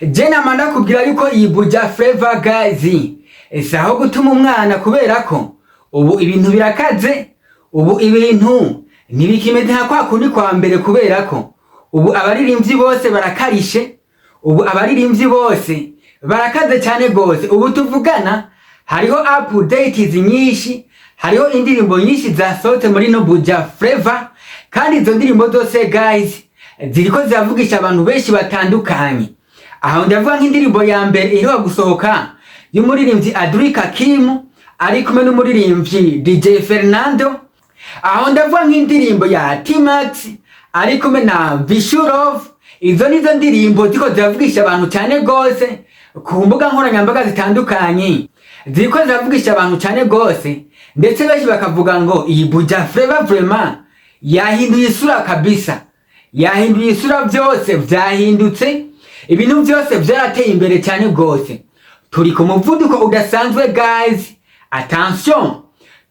Jena manda kubwira yuko iyi Buja Flavor guys isaho gutuma umwana kubera ko ubu ibintu birakaze, ubu ibintu ntibikimeze nka kwa kundi kwa mbere kubera ko ubu abaririmbyi bose barakarishe, ubu abaririmbyi bose barakaze cyane gose. Ubu tuvugana hariho updates nyinshi, hariho indirimbo nyinshi zasohotse muri no Buja Flavor, kandi izo ndirimbo zose guys ziriko ziravugisha abantu benshi batandukanye. Aho ndavuga nk'indirimbo ya mbere iriho gusohoka y'umuririmbyi Adrika Kim ari kumwe n'umuririmbyi DJ Fernando. Aho ndavuga nk'indirimbo ya T-Max ari kumwe na Bishurov. Izo nizo ndirimbo ziko ziravugisha abantu cyane gose ku mbuga nkoranyambaga zitandukanye, ziko ziravugisha abantu cyane gose, ndetse benshi bakavuga ngo iyi Buja Flavor vraiment yahinduye isura kabisa, yahinduye isura, byose vyahindutse, ibintu byose vyarateye imbere cyane gose. Turi ku muvuduko udasanzwe guys, attention,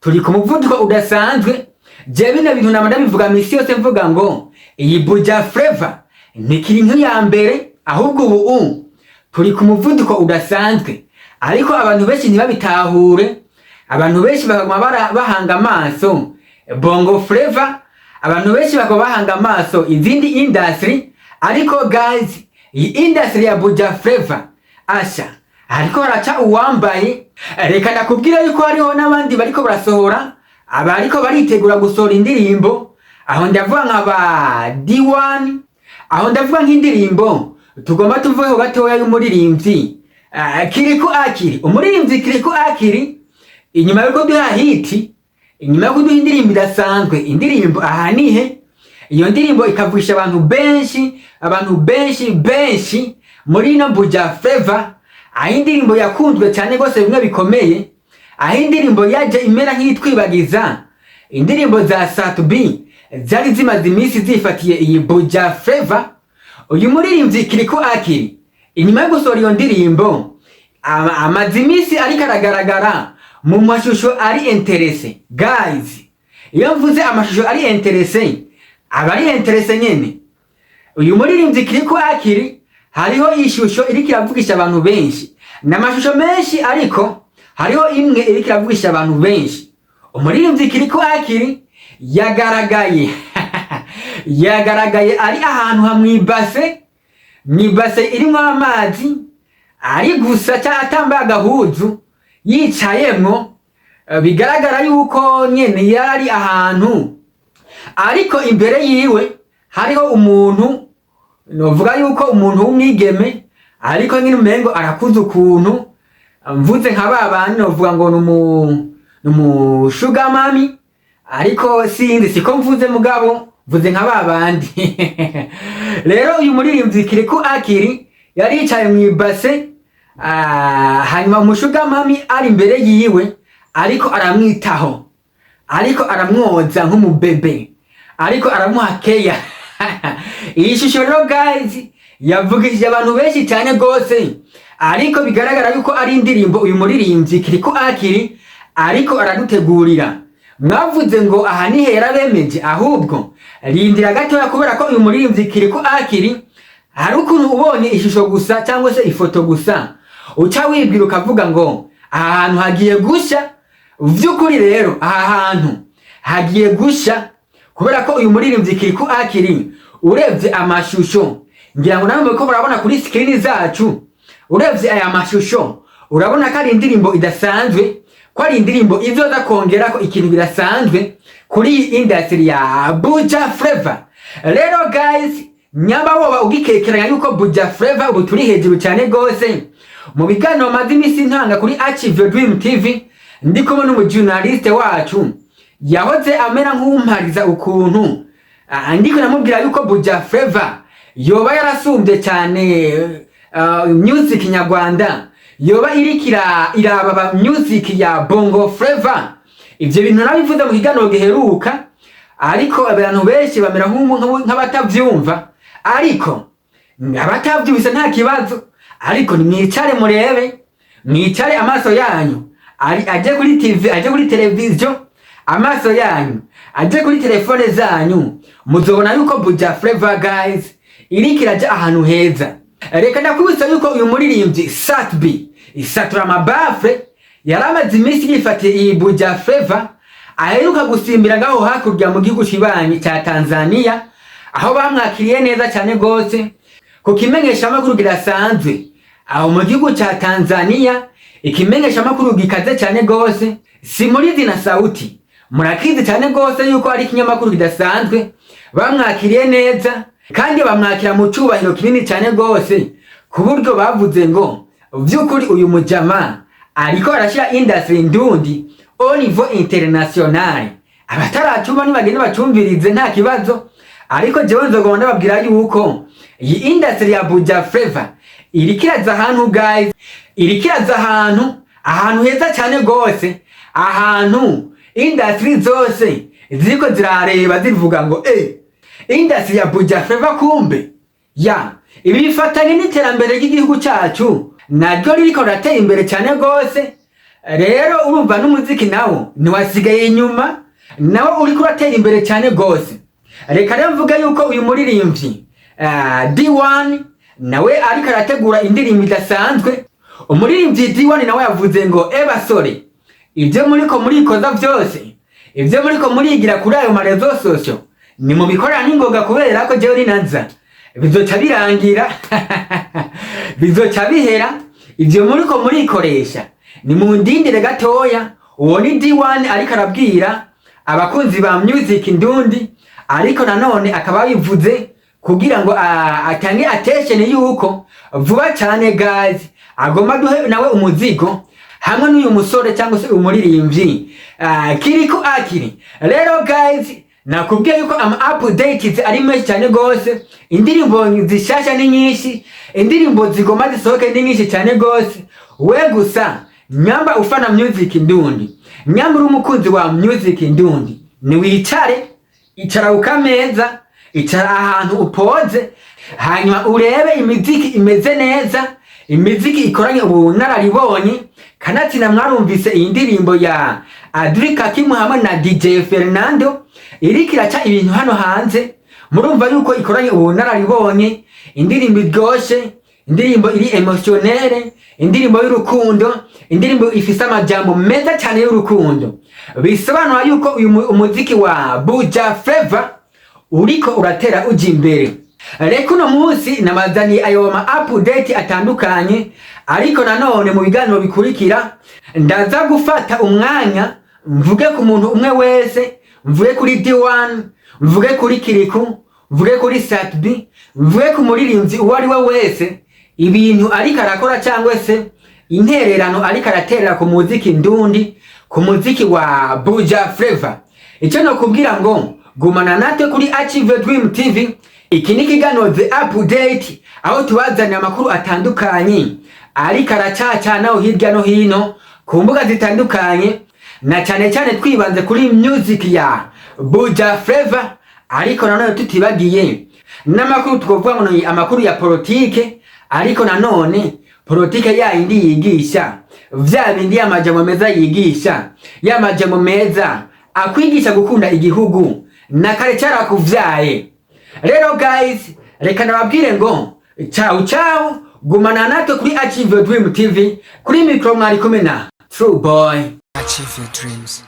turi ku muvuduko udasanzwe. Je bino bintu namanda bivuga misi yose mvuga ngo iyi Buja Flavor ntikiri nk'iya mbere, ahubwo ubu turi ku muvuduko udasanzwe. Ariko abantu benshi ntibabitahure, abantu benshi bakaguma bahanga amaso Bongo Flavor, abantu benshi bakaba bahanga amaso izindi industry. Ariko guys iyi industry ya Buja Flavor asha ariko haraca uwambaye. Reka ndakubwira yuko hariho n'abandi bariko barasohora, abariko baritegura gusohora indirimbo. Aho ndavuga nk'aba D1, aho ndavuga nk'indirimbo tugomba tuvuyeho gatoya y'umuririmbyi Kirikou akiri, umuririmbyi Kirikou akiri inyuma yuko duha hiti, inyuma yuko duha indirimbo idasanzwe, indirimbo ahanihe. Iyo ndirimbo ikavugisha abantu benshi, abantu benshi muri no Buja Flavor. Aho indirimbo yakunzwe cyane gose bimwe bikomeye, aho indirimbo yaje imera nk'itwibagiza indirimbo za Satubi zari zimaze iminsi zifatiye iyi Buja Flavor. Uyu muririmbyi Kirikou akiri inyuma yo gusohora iyo ndirimbo amaze iminsi ariko aragaragara mu mashusho ari interesse guys. Iyo mvuze amashusho ari interesse, aba ari interesse nyene. Uyu muririmbyi Kirikou akiri hariho ishusho iriko iravugisha abantu benshi, n'amashusho menshi, ariko hariho imwe iriko iravugisha abantu benshi. Umuririmbyi Kirikou akiri yagaragaye yagaragaye ari ahantu hamwibase, mwibase irimo amazi, ari gusa cyatambaye agahuzu yicayemwo. Bigaragara yuko nyene yari ahantu, ariko imbere yiwe hariho umuntu, novuga yuko umuntu w'umwigeme, ariko nyine umengo arakuze ukuntu. Mvuze nka babandi novuga ngo numu sugar mami, ariko sinzi siko mvuze mugabo mvuze nka babandi. Rero uyu muririmbyi Kirikou akiri yari yicaye mu ibase, hanyuma umushuga mami ari imbere yiwe, ariko aramwitaho, ariko aramwoza nk'umubebe, ariko aramuha keya. Iyi shusho rero guys yavugishije abantu benshi cyane gose, ariko bigaragara yuko ari indirimbo uyu muririmbyi Kirikou akiri ariko aradutegurira. Mwavuze ngo aha ni hera bemeje, ahubwo rindira gatoya, kubera ko uyu muririmbyi Kirikou akiri hari ukuntu ubonye ishusho gusa cyangwa se ifoto gusa uca wibwira ukavuga ngo aha hantu hagiye gusha. Vy'ukuri rero aha hantu hagiye gusha, kubera ko uyu muririmbyi Kirikou akiri urebye amashusho, ngira ngo namwe ko murabona kuri screen zacu, urebye aya mashusho urabona ko ari indirimbo idasanzwe, ko ari indirimbo izoza kongera ko ikintu bidasanzwe kuri industry ya Buja Flavor. Rero guys nyamba woba ugikekeranya yuko Buja Flavor ubu turi hejuru cyane gose, mu biganiro maze imisi ntanga kuri Achieve Dream TV, ndiko n'umujournaliste wacu yahoze amera nk'umpariza ukuntu, ndiko namubwira yuko Buja Flavor yoba yarasumbye cyane music nyarwanda, yoba irikira iraba music ya Bongo Flavor. Ivyo bintu nabivuze mu kiganiro giheruka, ariko abantu benshi bamera nk'abatavyumva, ariko abatavyumvise nta kibazo. Ariko nimwicare murebe, mwicare amaso yanyu aje kuri TV, aje kuri televiziyo, amaso yanyu aje kuri telefone zanyu, muzobona yuko Buja Flavor guys irikiraje ahantu heza. Reka ndakubitsa yuko uyu muririmbyi Satbi isatura amabafre yaramaze iminsi yifatiye iyi Buja Flava aheruka gusimbira ngaho hakurya mu gihugu kibanyi cya Tanzania aho bamwakiriye neza cyane gose ku kimenyesha makuru gidasanzwe aho mu gihugu cya Tanzania. Ikimenyesha makuru gikaze cyane gose Simulizi na Sauti murakizi cyane gose yuko ari kinyamakuru kidasanzwe bamwakiriye neza kandi bamwakira mu cyubahiro kinini cyane gose ku buryo bavuze ngo vyukuri uyu mujama ariko arashira industry ndundi au niveau international. Abataracuma ni bagende bacumvirize nta kibazo, ariko jewe nzogomba babwira yuko iyi industry ya Buja Flava irikiraza ahantu guys, irikiraza ahantu heza cyane gose, ahantu industry zose ziko zirareba zivuga ngo industry ya Buja Flava kumbe ya ibi bifatanye n'iterambere ry'igihugu cyacu naryo ririko rateye imbere cyane gose. Rero urumva n'umuziki nawo ntiwasigaye inyuma, nawo uriko ratera imbere cyane gose. Reka rero mvuga yuko uyu muririmbyi D1 nawe ariko arategura indirimbo idasanzwe. Umuririmbyi D1 nawe yavuze ngo basore ibyo muriko murikoza byose, ibyo muriko murigira kuri ayo marezo sosio ni mu bikorana n'ingoga kubera ko jewe rinaza bizoca birangira bizoca bihera. Ibyo muriko murikoresha ni mu ndindire gatoya. Uwo ni D1 ariko arabwira abakunzi ba music ndundi, ariko nanone akaba bivuze kugira ngo atange attention yuko vuba cyane guys agomba duhe nawe umuzigo hamwe n'uyu musore cyangwa se umuririmbyi Kirikou akiri. Rero guys nakubwiye yuko updates ari menshi cyane gose, indirimbo zishasha ni nyinshi, indirimbo zigoma zisohoke ni nyinshi cyane gose. We gusa nyamba ufana music ndundi, nyamba uri umukunzi wa music ndundi, ni wicare, icara ukameza, icara ahantu upoze, hanyuma urebe imiziki imeze neza, imiziki ikoranye ubunararibonye. Kanatsinda mwarumvise iyi ndirimbo ya Adrika Kimu hamwe na DJ Fernando iriko iraca ibintu hano hanze, murumva yuko ikoranye ubunararibonye, indirimbo iryoshe, indirimbo iri emotionnelle, indirimbo y'urukundo, indirimbo ifise amajambo meza cyane y'urukundo. Bisobanura yuko uyu umuziki wa Buja Flava uriko uratera uji imbere. Reka uno munsi namazaniye ayo update atandukanye, ariko nanone mu biganiro bikurikira ndaza gufata umwanya mvuge ku muntu umwe wese, mvuge kuri D1, mvuge kuri Kirikou, mvuge kuri Satbi, mvuge ku muririmbyi uwo ari we wese, ibintu ariko arakora cyangwa se intererano ariko araterera ku muziki ndundi, ku muziki wa Buja Flava. Icyo no kubwira ngo gumana natwe kuri Achieve Dream TV. Iki ni kiganiro The Update aho tubazanira amakuru atandukanye ariko aracacanaho hirya no hino ku mbuga zitandukanye, na cyane cyane twibanze kuri music ya Buja Flava, ariko nanone tutibagiye n'amakuru twovuga ngo ni amakuru ya politike, ariko nanone politike ya indi yigisha vya bindi y'amajambo meza yigisha, y'amajambo meza akwigisha gukunda igihugu na kare cyarakuvyaye. Rero guys reka nababwire ngo ciao, gumana natwe kuri Achieve Dream TV. Kuri micro mwari kumwe na True Boy. Achieve your dreams.